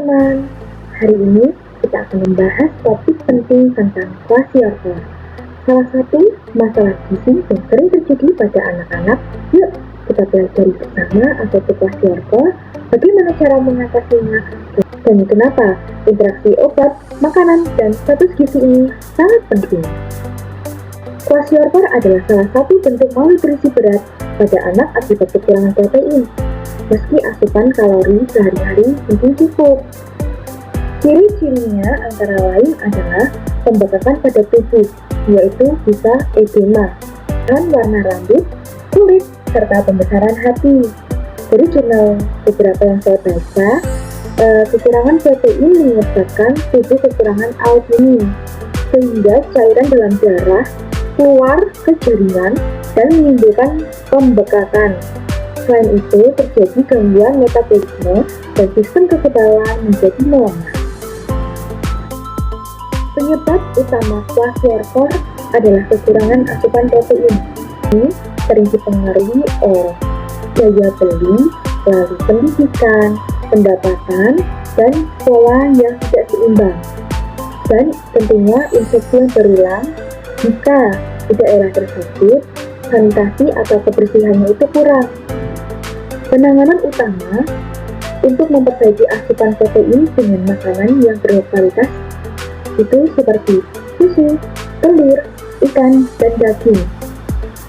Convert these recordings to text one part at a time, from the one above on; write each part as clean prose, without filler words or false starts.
teman-teman, hari ini kita akan membahas topik penting tentang kwashiorkor. Salah satu masalah gizi yang sering terjadi pada anak-anak. Yuk kita pelajari bersama apa itu kwashiorkor, bagaimana cara mengatasinya, dan kenapa interaksi obat, makanan, dan status gizi ini sangat penting. Kwashiorkor adalah salah satu bentuk malnutrisi berat pada anak akibat kekurangan protein, meski asupan kalori sehari-hari mungkin cukup. Ciri-cirinya antara lain adalah pembekakan pada tubuh, yaitu bisa edema, dan warna rambut, kulit, serta pembesaran hati. Dari jurnal beberapa yang saya baca, kekurangan protein menyebabkan tubuh kekurangan albumin, sehingga cairan dalam darah keluar ke jaringan dan menimbulkan pembekakan. Selain itu, terjadi gangguan metabolisme dan sistem kekebalan menjadi melemah. Penyebab utama kwashiorkor adalah kekurangan asupan protein. Ini sering dipengaruhi oleh daya beli, lalu pendidikan, pendapatan, dan pola yang tidak seimbang. Dan tentunya infeksi yang berulang jika di daerah tersebut sanitasi atau kebersihannya itu kurang. Penanganan utama untuk memperbaiki asupan protein dengan makanan yang berkualitas itu seperti susu, telur, ikan, dan daging.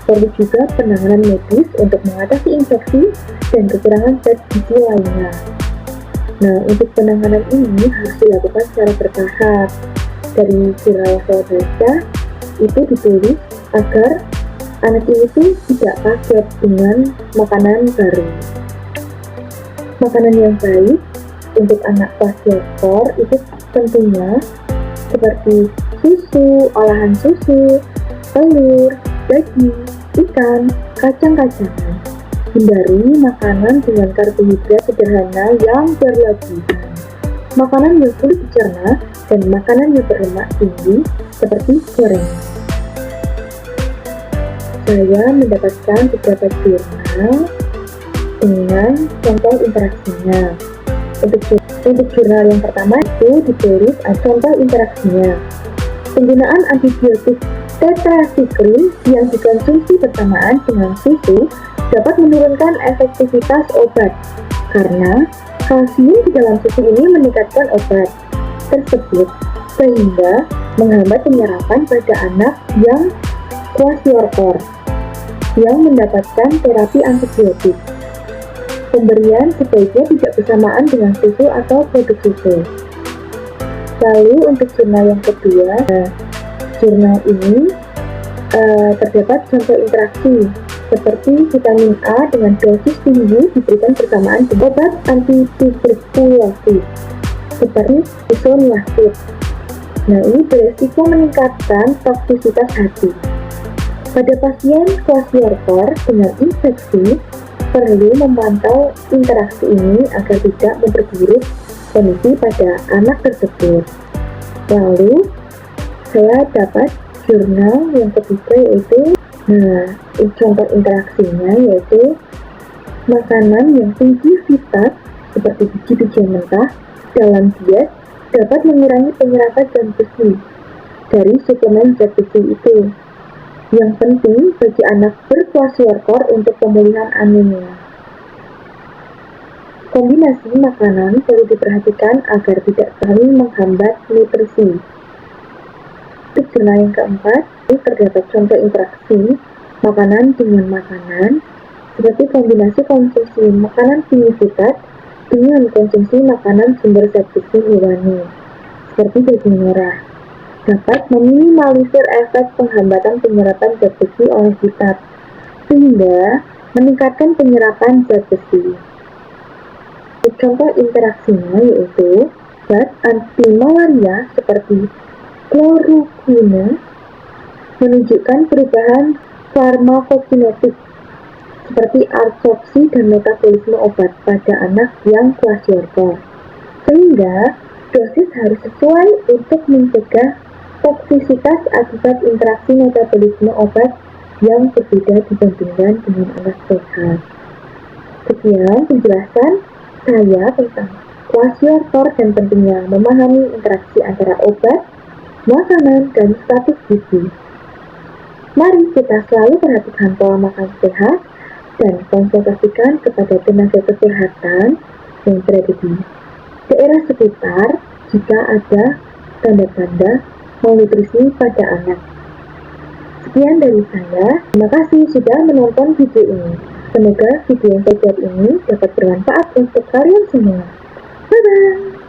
Perlu juga penanganan medis untuk mengatasi infeksi dan kekurangan zat gizi lainnya. Nah, untuk penanganan ini harus dilakukan secara bertahap. Dari jurnal yang saya baca, itu ditulis agar anak ini tuh tidak kaget dengan makanan baru. Makanan yang baik untuk anak kwashiorkor itu tentunya seperti susu, olahan susu, telur, daging, ikan, kacang-kacangan. Hindari makanan dengan karbohidrat sederhana yang berlebihan. Makanan yang sulit dicerna dan makanan yang berlemak tinggi seperti goreng. Saya mendapatkan beberapa jurnal dengan contoh interaksinya. Untuk jurnal yang pertama itu ditulis contoh interaksinya. Penggunaan antibiotik tetrasiklim yang dikonsumsi bersamaan dengan susu dapat menurunkan efektivitas obat karena kalsium di dalam susu ini meningkatkan obat tersebut sehingga menghambat penyerapan pada anak yang kwashiorkor yang mendapatkan terapi antibiotik. Pemberian sebaiknya tidak bersamaan dengan susu atau produk susu. Lalu untuk jurnal yang kedua, jurnal ini terdapat contoh interaksi seperti vitamin A dengan dosis tinggi diberikan bersamaan dengan obat antituberkulosis seperti isoniazid. Nah, ini beresiko meningkatkan toksisitas hati. Pada pasien kwashiorkor dengan infeksi, perlu memantau interaksi ini agar tidak memperburuk kondisi pada anak tersebut. Lalu, saya dapat jurnal yang ketiga yaitu, contoh interaksinya yaitu makanan yang tinggi fitat seperti biji-bijian mentah dalam diet dapat mengurangi penyerapan zat besi dari suplemen zat besi itu. Yang penting bagi anak berkwashiorkor untuk pemulihan anemia. Kombinasi makanan perlu diperhatikan agar tidak saling menghambat nutrisi. Untuk jurnal yang keempat, ini terdapat contoh interaksi makanan dengan makanan seperti kombinasi konsumsi makanan tinggi fitat dengan konsumsi makanan sumber zat besi hewani seperti daging merah dapat meminimalisir efek penghambatan penyerapan zat besi oleh fitat sehingga meningkatkan penyerapan zat besi. Contoh interaksinya yaitu zat anti-malaria seperti chloroquine menunjukkan perubahan farmakokinetik seperti absorpsi dan metabolisme obat pada anak yang kwashiorkor, sehingga dosis harus sesuai untuk mencegah toksisitas akibat interaksi metabolisme obat yang berbeda dibandingkan dengan anak sehat. Sekian penjelasan saya tentang kwashiorkor dan pentingnya memahami interaksi antara obat, makanan, dan status gizi. Mari kita selalu perhatikan pola makan sehat dan konsultasikan kepada tenaga kesehatan yang berada di daerah sekitar jika ada tanda-tanda malnutrisi pada anak. Sekian dari saya, terima kasih sudah menonton video ini. Semoga video yang saya buat ini dapat bermanfaat untuk kalian semua. Bye-bye!